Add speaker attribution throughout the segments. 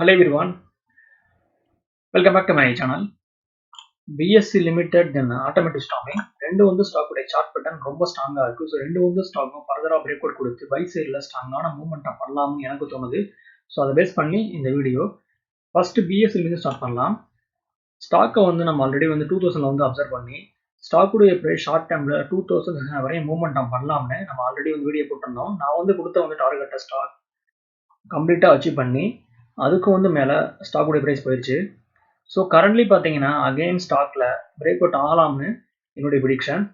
Speaker 1: Hello everyone, welcome back to my channel. BSC Limited then automatic stopping. ரெண்டு வந்து stock உடைய chart pattern ரொம்ப ஸ்ட்ராங்கா இருக்கு. ஸோ ரெண்டு வந்து ஸ்டாக்கும் ஃபர்தரா பிரேக் அவுட் கொடுத்து பை சைடில் ஸ்ட்ராங்கான மூவ்மெண்ட்டை பண்ணலாம்னு எனக்கு தோணுது. ஸோ அதை பேஸ் பண்ணி இந்த வீடியோ ஃபர்ஸ்ட் பிஎஸ்சிலிருந்து ஸ்டார்ட் பண்ணலாம். ஸ்டாக்கை வந்து நம்ம ஆல்ரெடி வந்து 2000 வந்து அப்சர்வ் பண்ணி ஸ்டாக்குடைய ப்ரைஸ் ஷார்ட் டைமில் 2000 வரையும் மூவ்மெண்ட்டம் பண்ணலாம்னு நம்ம ஆல்ரெடி வந்து வீடியோ போட்டிருந்தோம். நான் வந்து கொடுத்த வந்து டார்கெட்டை ஸ்டாக் கம்ப்ளீட்டாக அச்சீவ் பண்ணி அதுக்கு வந்து மேலே ஸ்டாக்குடைய ப்ரைஸ் போயிடுச்சு. ஸோ கரண்ட்லி பார்த்தீங்கன்னா அகெயின் ஸ்டாக்ல பிரேக் அவுட் ஆகலாம்னு என்னுடைய ப்ரிடிக்ஷன்.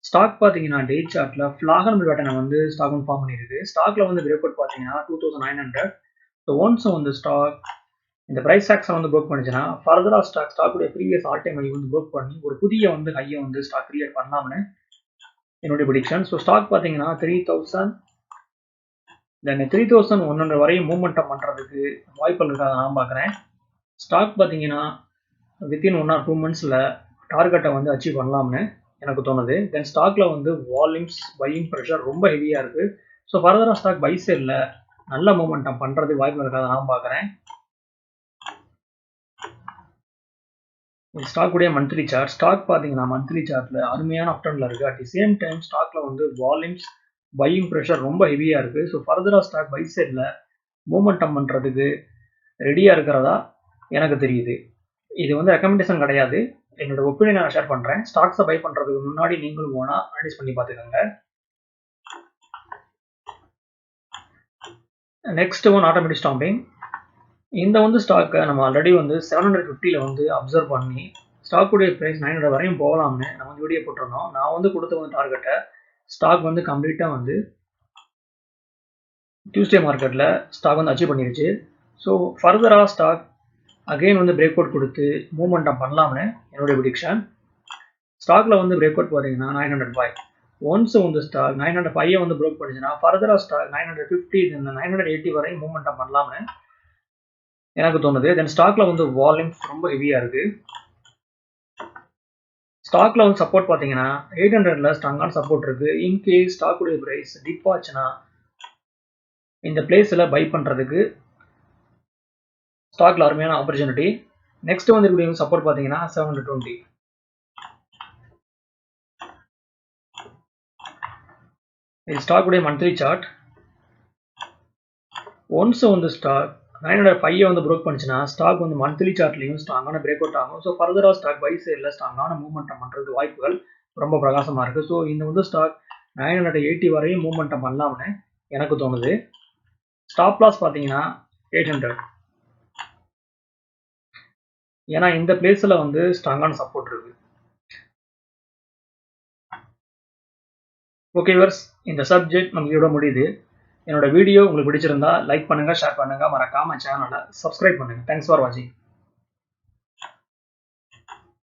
Speaker 1: ஸ்டாக் பார்த்தீங்கன்னா டே சார்ட்ல ஃபிளாகன் பேட்டர்னை வந்து ஸ்டாக் வந்து ஃபார்ம் பண்ணியிருக்கு. ஸ்டாக்ல வந்து பிரேக் அவுட் பார்த்தீங்கன்னா 2900. ஸோ ஒன்ஸ் வந்து ஸ்டாக் இந்த ப்ரைஸ் ஆக்ஸை வந்து ப்ரோக் பண்ணிச்சுன்னா ஃபர்தரா ஸ்டாக்குடைய ப்ரீவியஸ் ஆல் டைம் ஹை வந்து ப்ரோக் பண்ணி ஒரு புதிய வந்து ஹையை வந்து ஸ்டாக் கிரியேட் பண்ணலாம்னு என்னுடைய ப்ரிடிக்ஷன். ஸோ ஸ்டாக் பார்த்தீங்கன்னா 3000 தென் 3100 வரையும் மூவ்மெண்ட்டம் பண்ணுறதுக்கு வாய்ப்புகள் இருக்காது நான் பார்க்குறேன். ஸ்டாக் பார்த்தீங்கன்னா வித்தின் 1 or 2 monthsல டார்கெட்டை வந்து அச்சீவ் பண்ணலாம்னு எனக்கு தோணுது. தென் ஸ்டாக்ல வந்து வால்யூம்ஸ் பையிங் ப்ரெஷர் ரொம்ப ஹெவியா இருக்கு. ஸோ ஃபர்தரா ஸ்டாக் பை சைடில் நல்ல மூவ்மெண்டம் பண்றதுக்கு வாய்ப்பு இருக்காது நான் பார்க்குறேன். ஸ்டாக் உடைய மந்த்லி சார்ட். ஸ்டாக் பார்த்தீங்கன்னா மந்த்லி சார்ட்ல அருமையான அப்டர்ன்ல இருக்கு. அட் தி சேம் டைம் ஸ்டாக்ல வந்து வால்யூம்ஸ் பையிங் ப்ரெஷர் ரொம்ப ஹெவியா இருக்கு. ஸோ ஃபர்தரா ஸ்டாக் பை சைடில் மூவ்மெண்டம் பண்றதுக்கு ரெடியா இருக்கிறதா எனக்கு தெரியுது. இது வந்து ரெக்கமெண்டேஷன் கிடையாது, என்னோட ஒப்பீனியன் நான் ஷேர் பண்றேன். ஸ்டாக்ஸை பை பண்றதுக்கு முன்னாடி நீங்களும் ஓனா அனலைஸ் பண்ணி பார்த்துக்கோங்க. Next one automatic stamping. இந்த வந்து ஸ்டாக்கை நம்ம ஆல்ரெடி வந்து 750ல வந்து அப்சர்வ் பண்ணி ஸ்டாக்குடைய ப்ரைஸ் 900 வரையும் போகலாம்னு நம்ம வந்து வீடியோ போட்டிருந்தோம். நான் வந்து கொடுத்த வந்து டார்கெட்டை ஸ்டாக் வந்து கம்ப்ளீட்டா வந்து டியூஸ்டே மார்க்கெட்ல ஸ்டாக் வந்து அச்சீவ் பண்ணிருச்சு. ஸோ ஃபர்தரா ஸ்டாக் அகெயின் வந்து பிரேக் அவுட் கொடுத்து மூவ்மெண்டம் பண்ணலாம்னு என்னுடைய ப்ரிடிக்ஷன். ஸ்டாக்ல வந்து பிரேக் அவுட் பார்த்தீங்கன்னா 905. ஒன்ஸ் வந்து ஸ்டாக் 905 வந்து ப்ரோக் பண்ணிச்சுன்னா ஃபர்தரா ஸ்டாக் 950 இந்த 980 வரை மூவ்மெண்டம் பண்ணலாம்னு எனக்கு தோணுது. தென் ஸ்டாக்ல வந்து வால்யூம்ஸ் ரொம்ப ஹெவியா இருக்கு. ஸ்டாக்ல வந்து சப்போர்ட் பார்த்தீங்கன்னா 800ல ஸ்ட்ராங்கான சப்போர்ட் இருக்கு. இன்கேஸ் ஸ்டாக்குடைய பிரைஸ் டிப் ஆச்சுன்னா இந்த பிளேஸ்ல பை பண்றதுக்கு ஸ்டாக்ல அருமையான ஆப்பர்ச்சுனிட்டி. நெக்ஸ்ட் வந்து இருக்கக்கூடிய சப்போர்ட் பார்த்தீங்கன்னா 720. இது ஸ்டாக்குடைய மந்த்லி சார்ட். ஒன்ஸ் வந்து ஸ்டாக் 905 வந்து ப்ரோக் பண்ணிச்சுன்னா ஸ்டாக் வந்து மந்த்லி சார்ட்லையும் ஸ்ட்ராங்கான பிரேக் அவுட் ஆகும். ஸோ ஃபர்தரா ஸ்டாக் பை சைடில் ஸ்ட்ராங்கான மூவ்மெண்டம் பண்ணுறதுக்கு வாய்ப்புகள் ரொம்ப பிரகாசமாக இருக்குது. ஸோ இந்த வந்து ஸ்டாக் 980 வரையும் மூவ்மெண்டம் பண்ணலாம்னு எனக்கு தோணுது. ஸ்டாப் லாஸ் பார்த்தீங்கன்னா 800, ஏன்னா இந்த பிளேஸில் வந்து ஸ்ட்ராங்கான சப்போர்ட் இருக்கு. ஓகே வியூவர்ஸ், இந்த சப்ஜெக்ட் நமக்கு இதோட முடியுது. என்னோட வீடியோ உங்களுக்கு பிடிச்சிருந்தா லைக் பண்ணுங்க, ஷேர் பண்ணுங்க, மறக்காம சேனலை சப்ஸ்கிரைப் பண்ணுங்க. தேங்க்ஸ் ஃபார் வாட்சிங்.